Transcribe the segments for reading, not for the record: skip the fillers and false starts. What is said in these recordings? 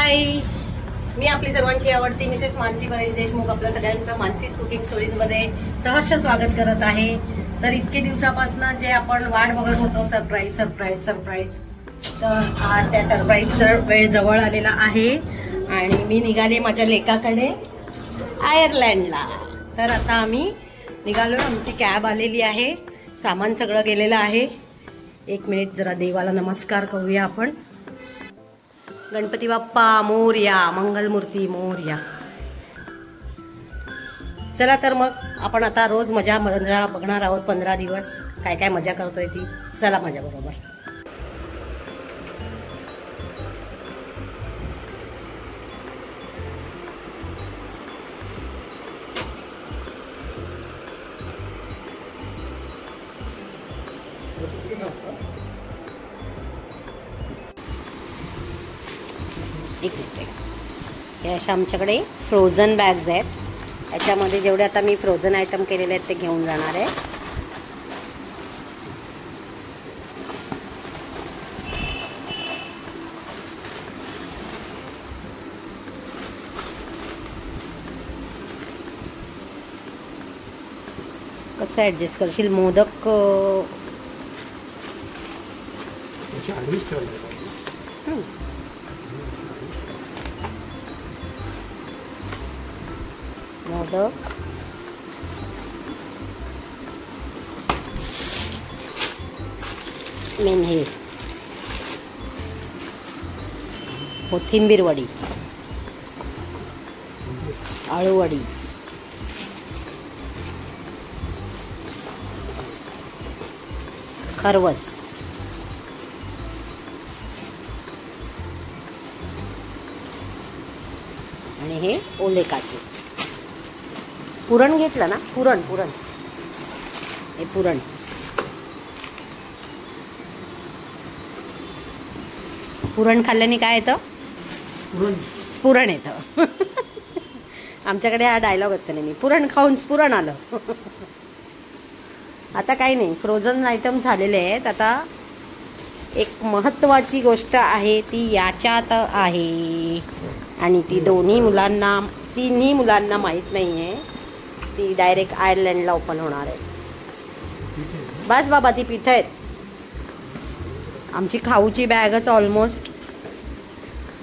हाय, मी आपली सर्वांची आवडती मिसेस मानसी परेश देशमुख आपल्या सगळ्यांचं मानसीज कुकिंग स्टोरीज मध्ये सहर्ष स्वागत करत आहे। तर इतके दिवसापासून जे आपण वाट बघत होतो सरप्राईज सरप्राईज सरप्राईज, तर आज त्या सरप्राईजचा वेळ जवळ आलेला आहे आणि मी निघाले माझ्या लेकाकडे आयर्लंडला। तर आता आम्ही निघालो, आमची कॅब आलेली आहे, सामान सगळं गेलेलं आहे। एक मिनिट जरा देवाला नमस्कार करूया आपण। गणपती बाप्पा मोरया, मंगलमूर्ती मोरया। चला तर मग आपण आता रोज मजा बघणार आहोत। 15 दिवस काय काय मजा करतोय ती, चला माझ्या बरोबर। एक मिनिट, हे अशा आमच्याकडे फ्रोझन बॅग्स आहेत, याच्यामध्ये जेवढे आता मी फ्रोझन आयटम केलेले आहेत ते घेऊन जाणार आहे। कसं ॲडजस्ट करशील मोदक? मोदक, मेन हे कोथिंबीर वडी, आळूवडी, खरवस, आणि हे ओले काजू। पुरण घेतलं ना, पुरण पुरण, हे पुरण। पुरण खाल्ल्याने काय येतं? स्फुरण येतं। आमच्याकडे हा डायलॉग असतो नेहमी, पुरण खाऊन स्फुरण आलं। आता काही नाही, फ्रोझन आयटम झालेले आहेत। आता एक महत्त्वाची गोष्ट आहे ती याच्यात आहे, आणि ती तिन्ही मुलांना माहीत नाही आहे। ती डायरेक्ट आयर्लंडला ओपन होणार आहे। बस बाबा, ती पीठ आहेत। आमची खाऊची बॅगच ऑलमोस्ट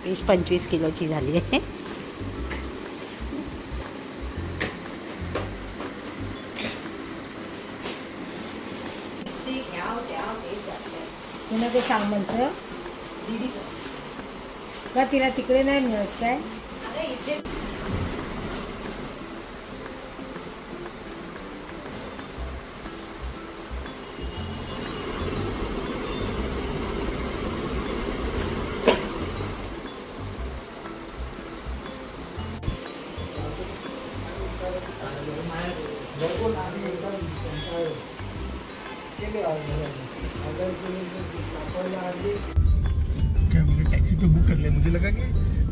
20-25 किलोची झाली आहे। ते सांग म्हणतं का तिला तिकडे नाही मिळत काय? क्या मुझे टैक्सी तो बुक कर लिया, मुझे लगा कि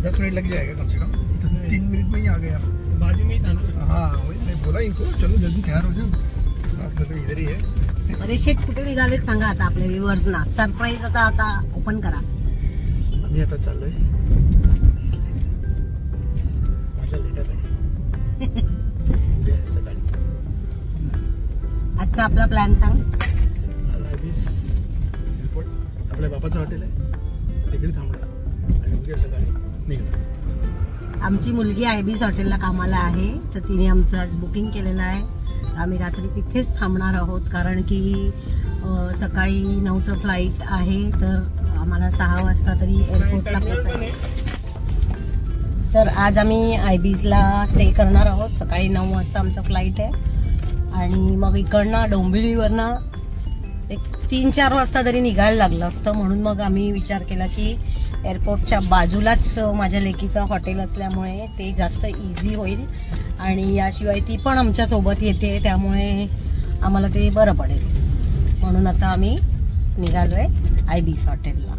10 मिनट लग जाएगा कम से कम, तो 3 मिनट में ही आ गया। बाजू में ही था ना? हाँ वही, मैं बोला इनको चलो जल्दी तैयार हो जाओ, साथ में तो इधर ही है। अरे शेट, कुठे निघालेत सांगा आता आपल्या व्ह्यूअर्सना? सरप्राईज आता ओपन करा। आम्ही आता चाललोय माझ्या लेटाकडे उद्या सकाळी। आजचा आपला प्लॅन सांग। एअरपोर्ट आपल्या बापाचं हॉटेल आहे, तिकडे थांबणार आणि उद्या सकाळी निघणार। आमची मुलगी आयबीस हॉटेलला कामाला आहे, तर तिने आमचं आज बुकिंग केलेलं आहे। आम्ही रात्री तिथेच थांबणार आहोत, कारण की सकाळी 9चं फ्लाईट आहे, तर आम्हाला 6 वाजता तरी एअरपोर्टला पोहोचायचं। तर आज आम्ही आयबीसला स्टे करणार आहोत। सकाळी 9 वाजता आमचं फ्लाईट आहे, आणि मग इकडनं डोंबिवलीवरनं एक 3-4 वाजता तरी निघायला लागलं असतं। म्हणून मग आम्ही विचार केला की एअरपोर्टच्या बाजूलाच माझ्या लेकीचं हॉटेल असल्यामुळे ते जास्त इझी होईल, आणि याशिवाय ती पण आमच्या सोबत येते, त्यामुळे आम्हाला ते बरं पडेल। म्हणून आता आम्ही निघालोय आयबीस हॉटेलला।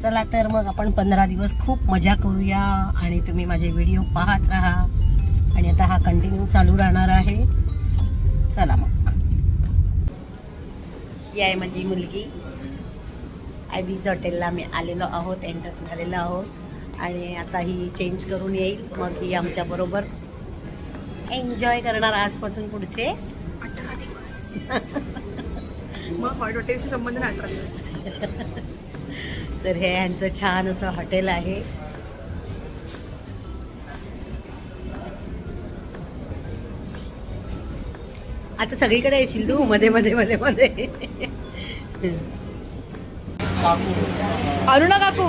चला तर मग आपण 15 दिवस खूप मजा करूया, आणि तुम्ही माझे व्हिडिओ पाहत राहा, आणि आता हा कंटिन्यू चालू राहणार आहे। चला मग, ही आहे माझी मुलगी। आयबीस हॉटेलला आम्ही आलेलो आहोत, एंटर झालेलो आहोत, आणि आता ही चेंज करून येईल, मग ही आमच्या बरोबर एन्जॉय करणार आजपासून पुढचे 18 दिवस. मग हॉटेलचे संबंध 18 दिवस. तर हे यांचं छान असं हॉटेल आहे. आता सगळीकडे येशील तू मध्ये मध्ये मध्ये मध्ये. अरुणा काकू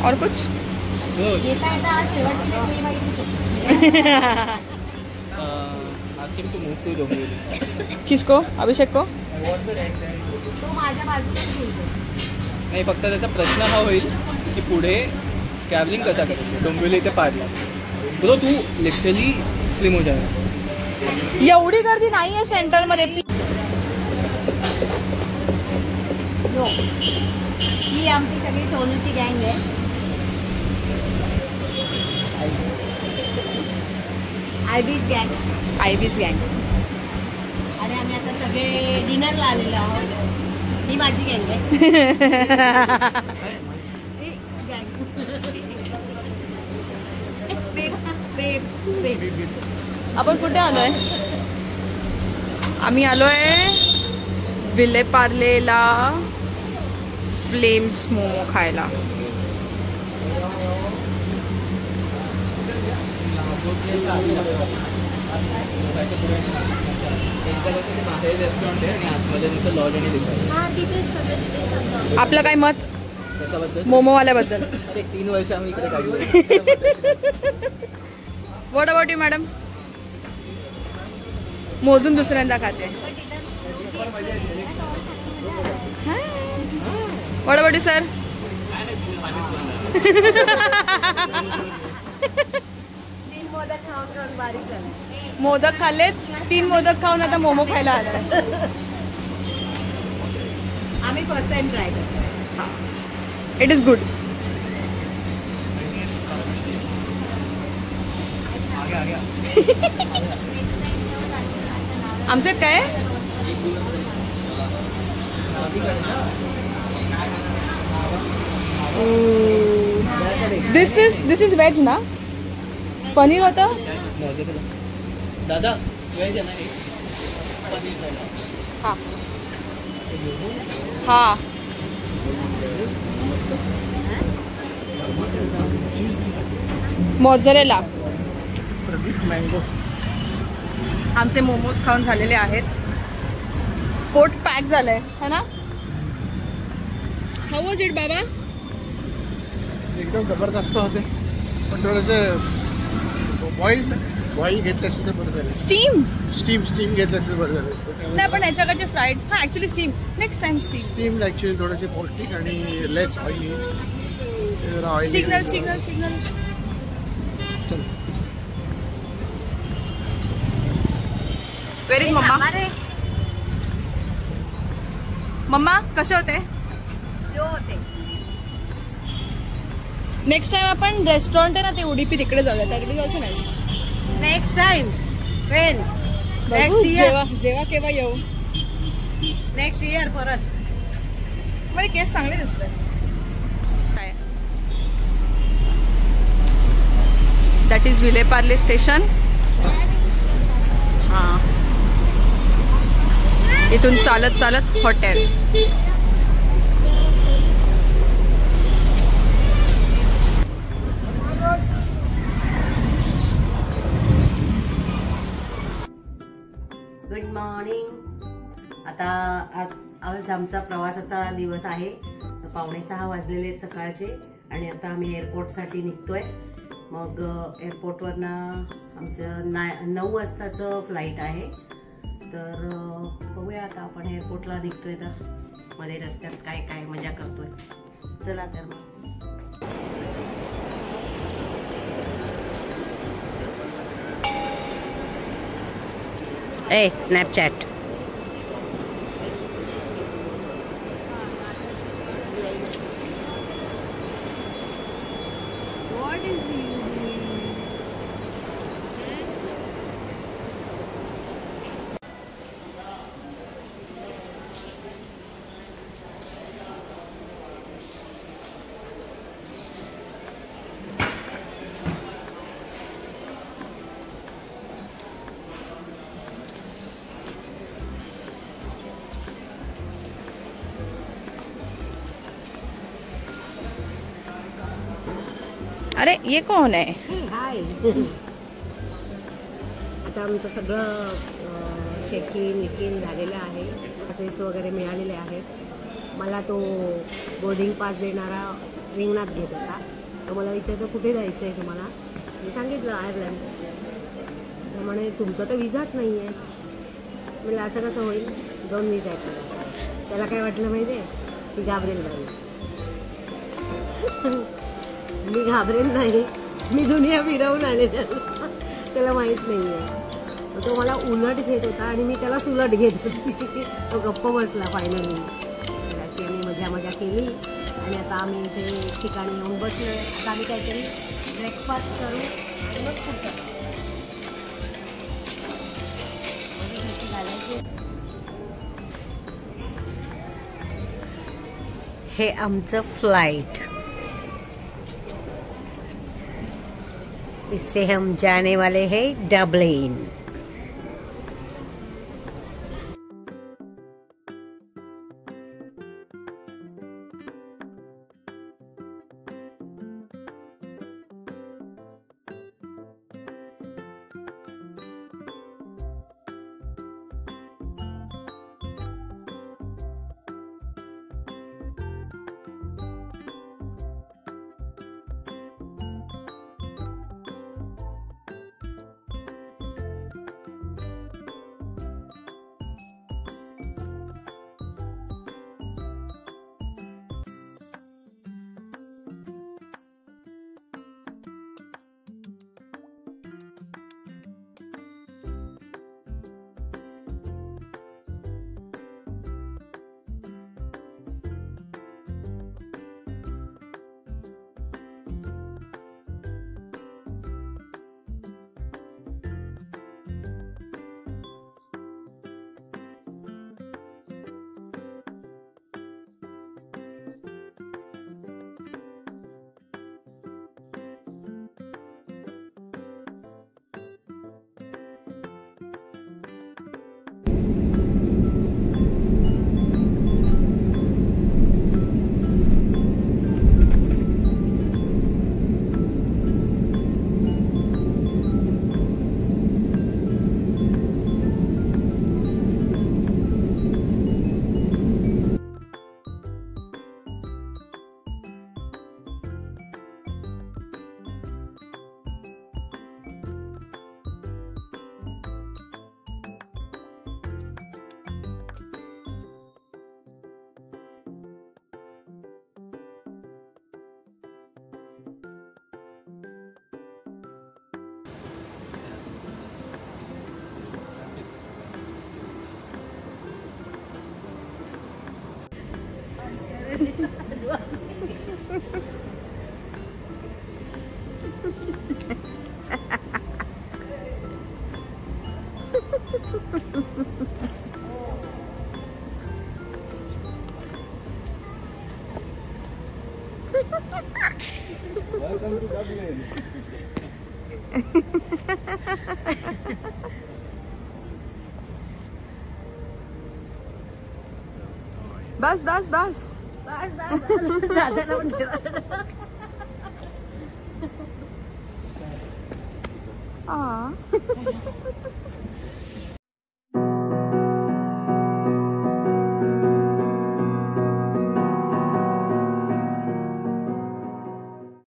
और कुछ किसको अभिषेक को नाही, फक्त त्याचा प्रश्न हा होईल की पुढे ट्रॅव्हलिंग कसा करतो डोंबिवली ते पारला. बोलो तू लिटरली स्लिम हो जाएगा. एवढी गर्दी नाहीये सेंटर मध्ये. ही आमची सगळी सोनूची गँग आहे. आयबीज गँग आणि आम्ही आता सगळे डिनरला आलेलो आहोत. ही माझी गँग आहे. आपण कुठे आलोय? आम्ही आलोय विले पार्लेला फ्लेम्स मोमो खायला. रेस्टॉरंट आहे आणि आतमध्ये त्यांचं लॉज आणि रिसॉर्ट. आपलं काय मत कशाबद्दल? मोमोवाल्याबद्दल? अरे 3 वर्ष आम्ही इकडे काढले. What about you madam? मोजून दुसऱ्यांदा खाते. What about you sir? मोदक खाल्लेत, 3 मोदक खाऊन आता मोमो खायला आला. आम्ही फर्स्ट टाइम ट्राय करतो. It is good. आमच्यात काय दिस इज वेज ना? पनीर होतं. दादा वेज आहे ना हे? पनीर हा हा. मोझरेला. मँगो. आमचे मोमोज खाऊन झालेले आहेत. पोट पॅक झालंय है ना? हाऊ वॉज इट बाबा? एकदम जबरदस्त होते, पण थोडेसे बॉईल घेतले असते तर बरं झालं. स्टीम घेतले असते बरं झालं. नाही पण याच्याकडचे फ्राईड. हा actually steam. Next time steam actually थोडेसे पौष्टिक आणि less oily. Signal. Where is mamma? मम्मा कसे होते? नेक्स्ट टाइम आपण रेस्टॉरंट आहे ना ते उडीपी तिकडे जाऊया. That is also nice. Next time Wien जेव्हा केव्हा येऊ. नेक्स्ट इयर परत. मला केस चांगले दिसतात. काय that is Vile Parle station. हा इथून चालत हॉटेल. Good morning. आता आज आमचा प्रवासाचा दिवस आहे. 5:45 वाजलेले आहेत सकाळचे आणि आता आम्ही एअरपोर्टसाठी निघतोय. मग एअरपोर्टवरनं आमचं 9 वाजताचं फ्लाईट आहे. तर बघूया आता आपण एअरपोर्टला निघतोय तर मध्ये रस्त्यात काय काय मजा करतोय. चला तर मग. स्नॅपचॅट. अरे ये कौन आहे? हाय. आता आमचं सगळं चेक इन झालेलं आहे. पासेस वगैरे मिळालेले आहेत. मला तो बोर्डिंग पास देणारा रिंगणात घेत होता. तो मला विचारतो कुठे जायचं आहे तुम्हाला. मी सांगितलं आयर्लंड. त्यामुळे तुमचा तर विजाच नाही आहे. म्हणजे असं कसं होईल, 2 विजा आहेत मला. त्याला काय वाटलं माहिती आहे की घाबरेल नाही. मी घाबरेल नाही, मी दुनिया फिरवून आले. त्याला माहीत नाही आहे. तो मला उलट घेत होता आणि मी त्याला सुलट घेत होती. तो गप्प बसला फायनली. अशी आम्ही मजा केली आणि आता आम्ही इथे ठिकाणी येऊन बसलो. आता आम्ही काहीतरी ब्रेकफास्ट करू आणि मग पुढचं हे आमचं फ्लाइट. इससे हम जाने वाले हैं डबलिन. Welcome to Dublin. बस बस बस दादाला म्हणते